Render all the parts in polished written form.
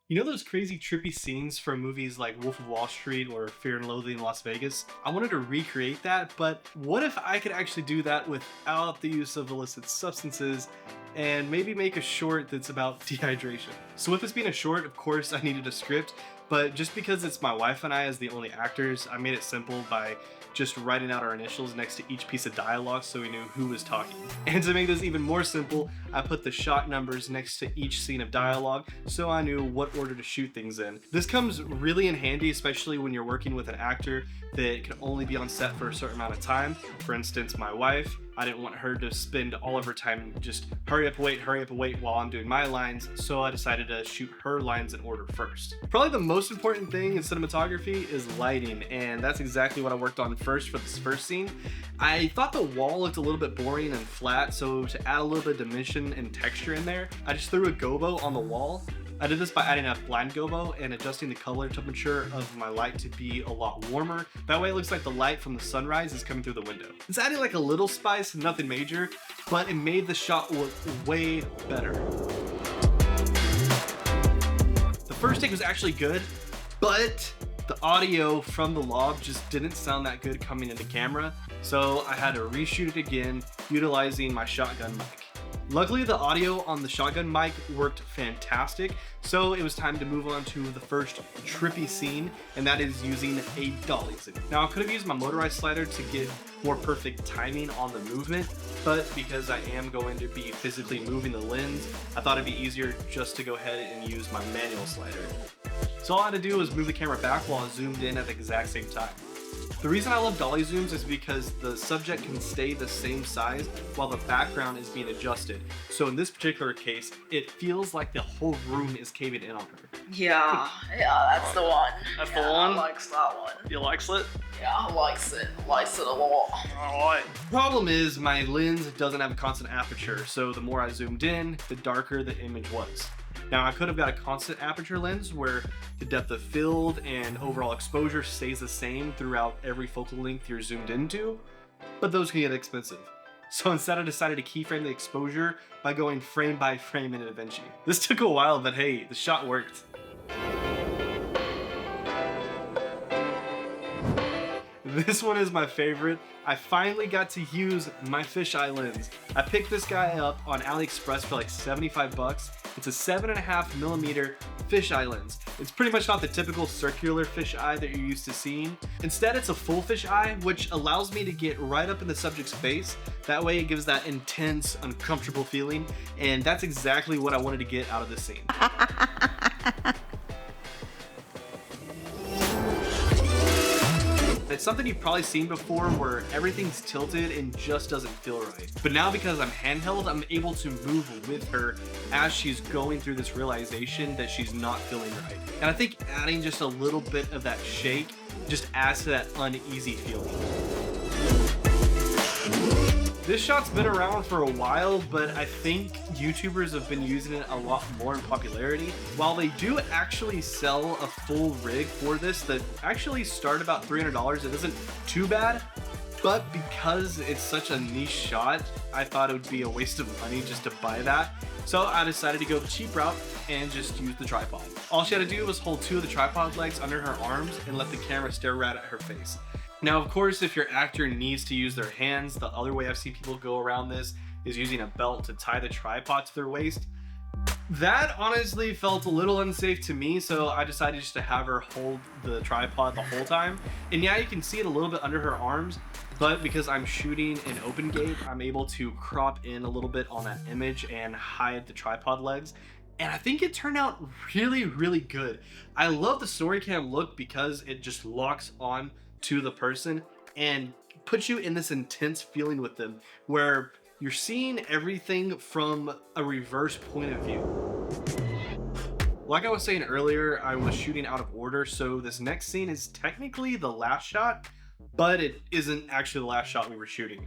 You know those crazy trippy scenes from movies like Wolf of Wall Street or Fear and Loathing in Las Vegas? I wanted to recreate that, but what if I could actually do that without the use of illicit substances and maybe make a short that's about dehydration? So with this being a short, of course I needed a script, but just because it's my wife and I as the only actors, I made it simple by just writing out our initials next to each piece of dialogue so we knew who was talking. And to make this even more simple, I put the shot numbers next to each scene of dialogue so I knew what order to shoot things in. This comes really in handy, especially when you're working with an actor that can only be on set for a certain amount of time. For instance, my wife, I didn't want her to spend all of her time just hurry up, wait while I'm doing my lines, so I decided to shoot her lines in order first. Probably the most important thing in cinematography is lighting, and that's exactly what I worked on first for this first scene. I thought the wall looked a little bit boring and flat, so to add a little bit of dimension and texture in there, I just threw a gobo on the wall. I did this by adding a blind gobo and adjusting the color temperature of my light to be a lot warmer. That way it looks like the light from the sunrise is coming through the window. It's adding like a little spice, nothing major, but it made the shot look way better. The first take was actually good, but the audio from the lob just didn't sound that good coming into camera, so I had to reshoot it again utilizing my shotgun mic. Luckily, the audio on the shotgun mic worked fantastic, so it was time to move on to the first trippy scene, and that is using a dolly zoom. Now, I could have used my motorized slider to get more perfect timing on the movement, but because I am going to be physically moving the lens, I thought it'd be easier just to go ahead and use my manual slider. So all I had to do was move the camera back while I zoomed in at the exact same time. The reason I love dolly zooms is because the subject can stay the same size while the background is being adjusted. So in this particular case, it feels like the whole room is caving in on her. Yeah, that's the one. That's the one? I likes that one. You likes it? Yeah, I likes it a lot. Alright. Problem is, my lens doesn't have a constant aperture, so the more I zoomed in, the darker the image was. Now, I could have got a constant aperture lens where the depth of field and overall exposure stays the same throughout every focal length you're zoomed into, but those can get expensive. So instead I decided to keyframe the exposure by going frame by frame in DaVinci. This took a while, but hey, the shot worked. This one is my favorite. I finally got to use my fisheye lens. I picked this guy up on AliExpress for like 75 bucks. It's a 7.5mm fisheye lens. It's pretty much not the typical circular fisheye that you're used to seeing. Instead, it's a full fisheye, which allows me to get right up in the subject's face. That way it gives that intense, uncomfortable feeling, and that's exactly what I wanted to get out of this scene. It's something you've probably seen before where everything's tilted and just doesn't feel right. But now because I'm handheld, I'm able to move with her as she's going through this realization that she's not feeling right. And I think adding just a little bit of that shake just adds to that uneasy feeling. This shot's been around for a while, but I think YouTubers have been using it a lot more in popularity. While they do actually sell a full rig for this that actually start about $300, it isn't too bad. But because it's such a niche shot, I thought it would be a waste of money just to buy that. So I decided to go the cheap route and just use the tripod. All she had to do was hold two of the tripod legs under her arms and let the camera stare right at her face. Now, of course, if your actor needs to use their hands, the other way I've seen people go around this is using a belt to tie the tripod to their waist. That honestly felt a little unsafe to me, so I decided just to have her hold the tripod the whole time. And yeah, you can see it a little bit under her arms, but because I'm shooting in open gate, I'm able to crop in a little bit on that image and hide the tripod legs. And I think it turned out really, really good. I love the Storycam look because it just locks on to the person and puts you in this intense feeling with them where you're seeing everything from a reverse point of view. Like I was saying earlier, I was shooting out of order, so this next scene is technically the last shot, but it isn't actually the last shot we were shooting.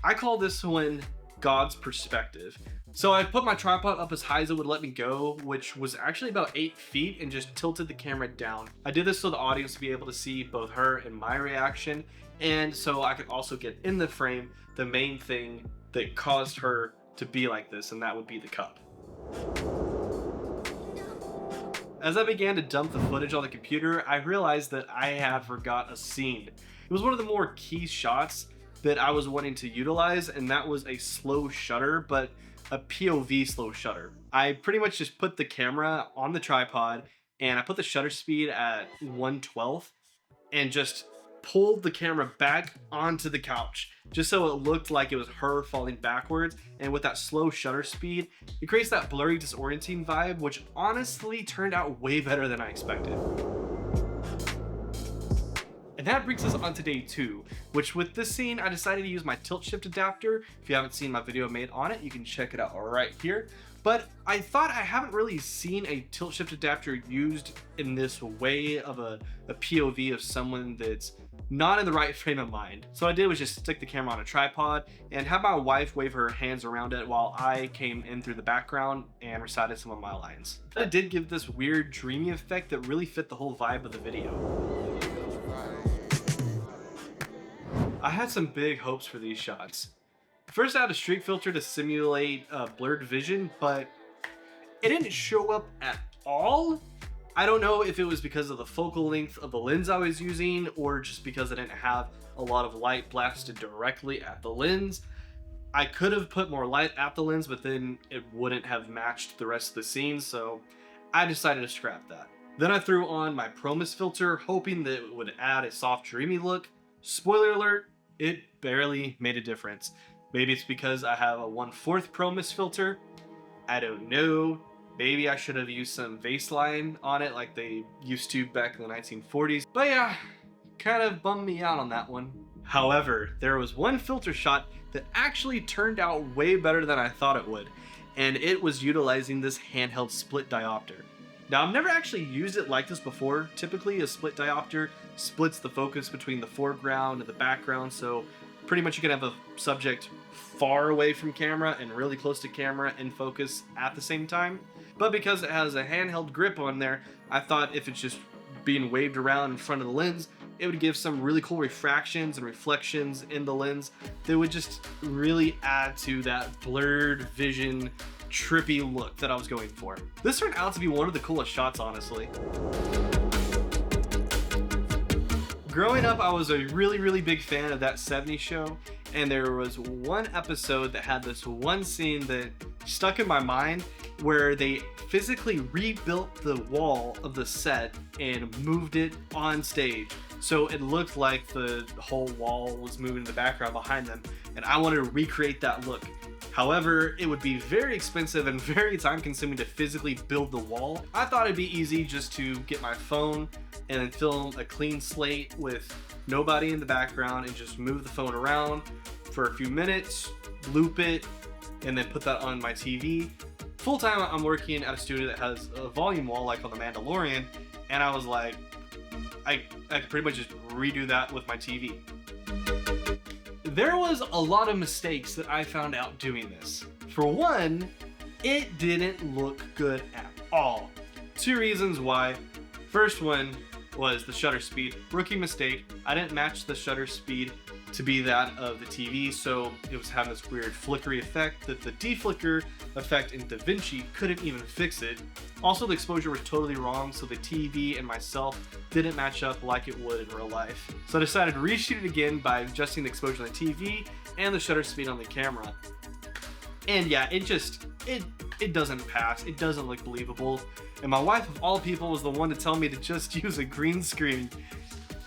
I call this one God's perspective. So I put my tripod up as high as it would let me go, which was actually about 8 feet, and just tilted the camera down. I did this so the audience would be able to see both her and my reaction, and so I could also get in the frame the main thing that caused her to be like this, and that would be the cup. As I began to dump the footage on the computer, I realized that I had forgot a scene. It was one of the more key shots that I was wanting to utilize, and that was a slow shutter, but a POV slow shutter. I pretty much just put the camera on the tripod and I put the shutter speed at 1/12 and just pulled the camera back onto the couch just so it looked like it was her falling backwards. And with that slow shutter speed, it creates that blurry, disorienting vibe, which honestly turned out way better than I expected. And that brings us on to day 2, which with this scene, I decided to use my tilt shift adapter. If you haven't seen my video made on it, you can check it out right here. But I thought I haven't really seen a tilt shift adapter used in this way of a POV of someone that's not in the right frame of mind. So what I did was just stick the camera on a tripod and have my wife wave her hands around it while I came in through the background and recited some of my lines. It did give this weird dreamy effect that really fit the whole vibe of the video. I had some big hopes for these shots. First, I had a streak filter to simulate blurred vision, but it didn't show up at all. I don't know if it was because of the focal length of the lens I was using or just because I didn't have a lot of light blasted directly at the lens. I could have put more light at the lens, but then it wouldn't have matched the rest of the scene, so I decided to scrap that. Then I threw on my Promise filter, hoping that it would add a soft, dreamy look. Spoiler alert, it barely made a difference. Maybe it's because I have a 1/4 Promise filter. I don't know. Maybe I should have used some Vaseline on it like they used to back in the 1940s. But yeah, kind of bummed me out on that one. However, there was one filter shot that actually turned out way better than I thought it would, and it was utilizing this handheld split diopter. Now, I've never actually used it like this before. Typically, a split diopter splits the focus between the foreground and the background, so pretty much you can have a subject far away from camera and really close to camera in focus at the same time. But because it has a handheld grip on there, I thought if it's just being waved around in front of the lens, it would give some really cool refractions and reflections in the lens that would just really add to that blurred vision, trippy look that I was going for. This turned out to be one of the coolest shots, honestly. Growing up, I was a really big fan of That 70s Show, and there was one episode that had this one scene that stuck in my mind where they physically rebuilt the wall of the set and moved it on stage. So it looked like the whole wall was moving in the background behind them, and I wanted to recreate that look. However, it would be very expensive and very time consuming to physically build the wall. I thought it'd be easy just to get my phone and then film a clean slate with nobody in the background and just move the phone around for a few minutes, loop it, and then put that on my TV. Full time, I'm working at a studio that has a volume wall like on The Mandalorian, and I was like, I could pretty much just redo that with my TV. There was a lot of mistakes that I found out doing this. For one, it didn't look good at all. 2 reasons why. First one was the shutter speed. Rookie mistake. I didn't match the shutter speed to be that of the TV, so it was having this weird flickery effect that the deflicker effect in DaVinci couldn't even fix it. Also, the exposure was totally wrong, so the TV and myself didn't match up like it would in real life. So I decided to reshoot it again by adjusting the exposure on the TV and the shutter speed on the camera. And yeah, it doesn't pass. It doesn't look believable. And my wife, of all people, was the one to tell me to just use a green screen.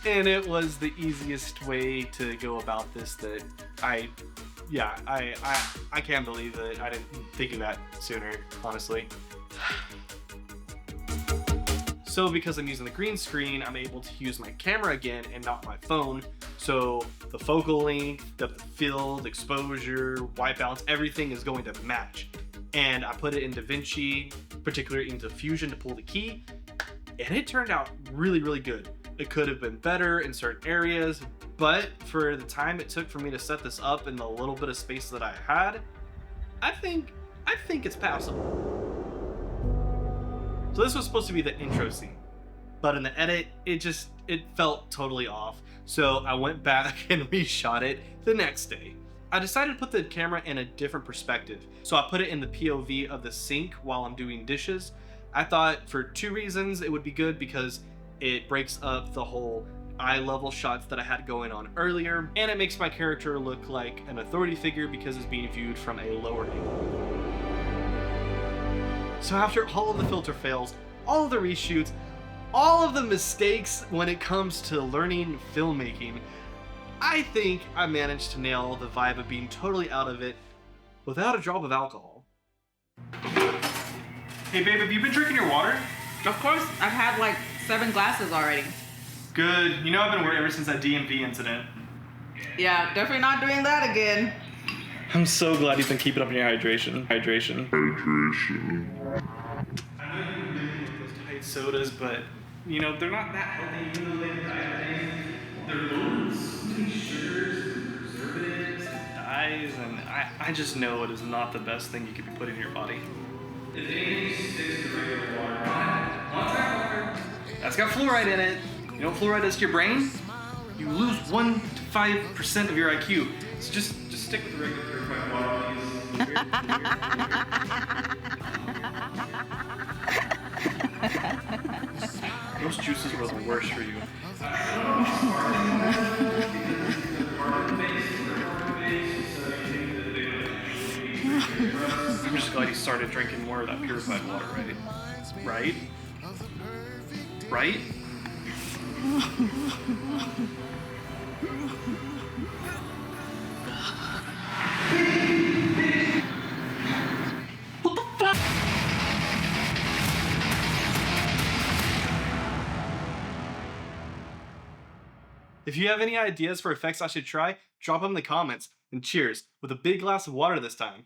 And it was the easiest way to go about this that I can't believe that I didn't think of that sooner, honestly. So because I'm using the green screen, I'm able to use my camera again and not my phone. So the focal length, depth of field, exposure, white balance, everything is going to match. And I put it in DaVinci, particularly into Fusion to pull the key, and it turned out really good. It could have been better in certain areas, but for the time it took for me to set this up and the little bit of space that I had, I think it's passable. So this was supposed to be the intro scene, but in the edit, it felt totally off. So I went back and reshot it the next day. I decided to put the camera in a different perspective. So I put it in the POV of the sink while I'm doing dishes. I thought for 2 reasons it would be good, because it breaks up the whole eye level shots that I had going on earlier, and it makes my character look like an authority figure because it's being viewed from a lower angle. So after all of the filter fails, all of the reshoots, all of the mistakes when it comes to learning filmmaking, I think I managed to nail the vibe of being totally out of it without a drop of alcohol. Hey babe, have you been drinking your water? Of course, I've had like 7 glasses already. Good. You know I've been worried ever since that DMV incident. Yeah, definitely not doing that again. I'm so glad you've been keeping up on your hydration. I know you've been with those diet sodas, but you know, they're not that healthy, even though they have things. They're loaded with so many sugars and preservatives and dyes, and I just know it is not the best thing you could be putting in your body. If anything sticks to regular water, water, that's got fluoride in it. You know what fluoride does to your brain? You lose 1 to 5% of your IQ. So just stick with the regular purified water, please. Those juices were the worst for you. I'm just glad you started drinking more of that purified water, right? Right? Right? What the fuck? If you have any ideas for effects I should try, drop them in the comments. And cheers, with a big glass of water this time.